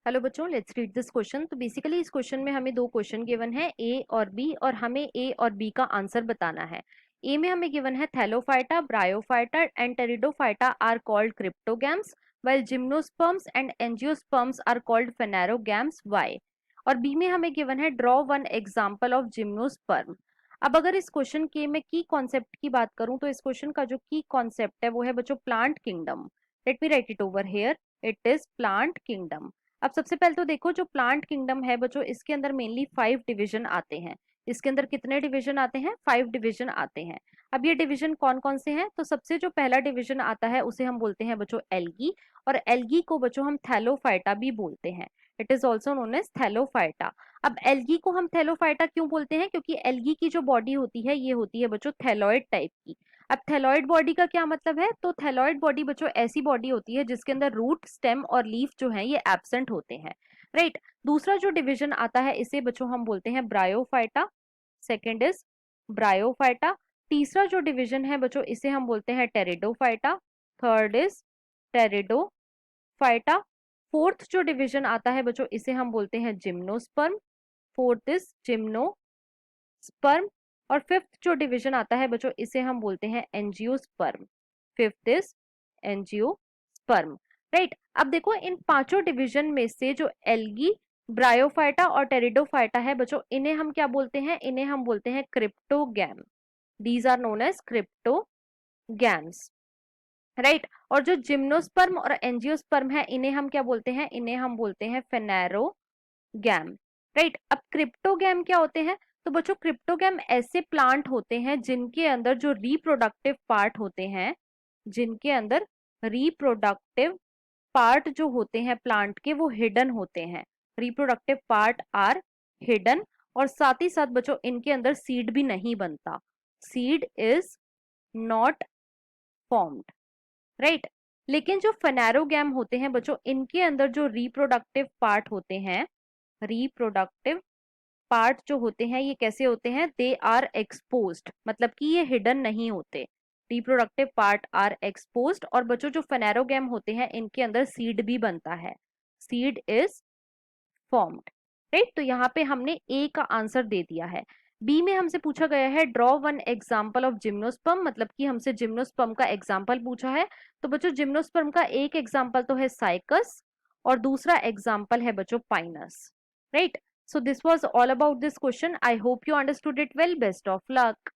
Hello बच्चों, let's read this question. तो basically इस क्वेश्चन में हमें दो क्वेश्चन गिवन है, ए और बी, और हमें ए और बी का आंसर बताना है। ए में हमें गिवन है thallophyta, bryophyta and pteridophyta are called cryptogams, while gymnosperms and angiosperms are called phanerogams. Why? और बी में हमें गिवन है draw one example of gymnosperm. अब अगर इस क्वेश्चन के मैं की कॉन्सेप्ट की बात करूं तो इस क्वेश्चन का जो की कॉन्सेप्ट है वो है बच्चों plant kingdom. Let me right it over here, it is plant kingdom. अब सबसे पहले तो देखो, जो प्लांट किंगडम है बच्चों, इसके अंदर मेनली 5 डिवीजन आते हैं। इसके अंदर कितने डिवीजन आते हैं? 5 डिवीजन आते हैं। अब ये डिवीजन कौन कौन से हैं? तो सबसे जो पहला डिवीजन आता है उसे हम बोलते हैं बच्चों एल्गी, और एल्गी को बच्चों हम थैलोफाइटा भी बोलते हैं। It is also known as thallophyta. अब एल्गी को हम थैलोफाइटा क्यों बोलते हैं? क्योंकि एल्गी की जो बॉडी होती है ये होती है बच्चों थैलॉइड टाइप की। अब थैलॉइड बॉडी का क्या मतलब है? तो थैलॉइड बॉडी बच्चों ऐसी बॉडी होती है जिसके अंदर रूट, स्टेम और लीफ जो है ये एब्सेंट होते हैं। राइट। दूसरा जो डिवीजन आता है इसे बच्चों हम बोलते हैं ब्रायोफाइटा। Second is bryophyta. तीसरा जो डिवीजन है बच्चों इसे हम बोलते हैं pteridophyta. Third is pteridophyta. Fourth जो डिवीजन आता है बच्चों इसे हम बोलते हैं जिम्नोस्पर्म। Fourth is gymnosperm. और फिफ्थ जो डिवीजन आता है बच्चों इसे हम बोलते हैं angiosperm. Fifth is angiosperm. Right. अब देखो, इन पांचों डिवीजन में से जो एल्गी, ब्रायोफाइटा और टेरिडोफाइटा है बच्चों, इन्हें हम क्या बोलते हैं? इन्हें हम बोलते हैं cryptogam. These are known as cryptogams. Right. और जो जिम्नोस्पर्म और एंजियोस्पर्म है इन्हें हम क्या बोलते हैं? इन्हें हम बोलते हैं फेनेरोगैम। राइट। अब क्रिप्टोगैम क्या होते हैं? तो बच्चों क्रिप्टोगैम ऐसे प्लांट होते हैं जिनके अंदर जो रिप्रोडक्टिव पार्ट होते हैं, जिनके अंदर रिप्रोडक्टिव पार्ट जो होते हैं प्लांट के वो हिडन होते हैं। Reproductive part are hidden. और साथ ही साथ बच्चों इनके अंदर सीड भी नहीं बनता। Seed is not formed. Right. लेकिन जो फेनेरोगैम होते हैं बच्चों, इनके अंदर जो रिप्रोडक्टिव पार्ट होते हैं, रिप्रोडक्टिव पार्ट जो होते हैं ये कैसे होते हैं? दे आर एक्सपोज्ड, मतलब कि ये हिडन नहीं होते। Reproductive part are exposed. और बच्चों जो फेनेरोगैम होते हैं इनके अंदर सीड भी बनता है। Seed is formed. राइट। तो यहाँ पे हमने ए का आंसर दे दिया है। बी में हमसे पूछा गया है draw one example of gymnosperm, मतलब कि हमसे जिम्नोस्पर्म का एग्जाम्पल पूछा है। तो बच्चों जिम्नोस्पर्म का एक एग्जाम्पल तो है साइकस, और दूसरा एग्जाम्पल है बच्चों Pinus. Right. So this was all about this question. I hope you understood it well. Best of luck.